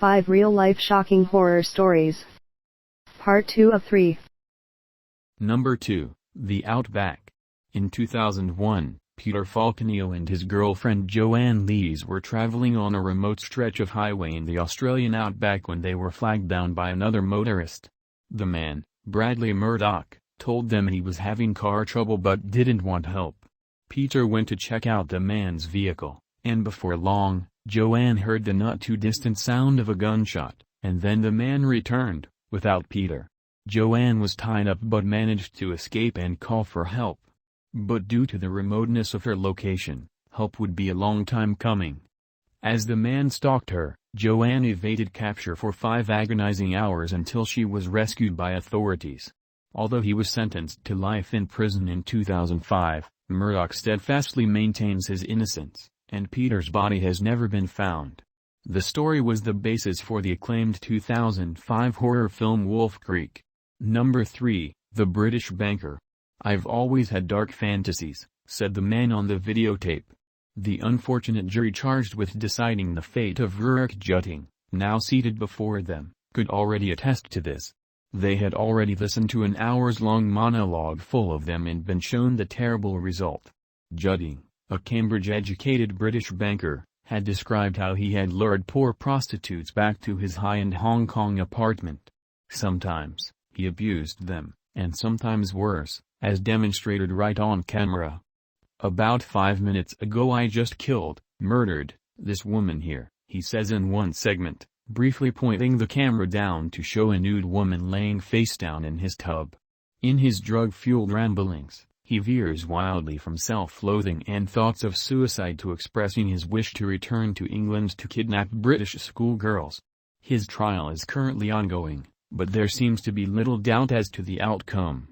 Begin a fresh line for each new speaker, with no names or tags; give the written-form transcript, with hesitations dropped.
5 Real-Life Shocking Horror Stories. Part 2 of 3.
Number 2, The Outback. In 2001, Peter Falconio and his girlfriend Joanne Lees were traveling on a remote stretch of highway in the Australian outback when they were flagged down by another motorist. The man, Bradley Murdoch, told them he was having car trouble but didn't want help. Peter went to check out the man's vehicle, and before long, Joanne heard the not-too-distant sound of a gunshot, and then the man returned, without Peter. Joanne was tied up but managed to escape and call for help. But due to the remoteness of her location, help would be a long time coming. As the man stalked her, Joanne evaded capture for 5 agonizing hours until she was rescued by authorities. Although he was sentenced to life in prison in 2005, Murdoch steadfastly maintains his innocence, and Peter's body has never been found. The story was the basis for the acclaimed 2005 horror film Wolf Creek. Number 3, The British Banker. "I've always had dark fantasies," said the man on the videotape. The unfortunate jury charged with deciding the fate of Rurik Jutting, now seated before them, could already attest to this. They had already listened to an hours-long monologue full of them and been shown the terrible result. Jutting, a Cambridge-educated British banker, had described how he had lured poor prostitutes back to his high-end Hong Kong apartment. Sometimes, he abused them, and sometimes worse, as demonstrated right on camera. "About 5 minutes ago I just murdered, this woman here," he says in one segment, briefly pointing the camera down to show a nude woman laying face down in his tub. In his drug-fueled ramblings, he veers wildly from self-loathing and thoughts of suicide to expressing his wish to return to England to kidnap British schoolgirls. His trial is currently ongoing, but there seems to be little doubt as to the outcome.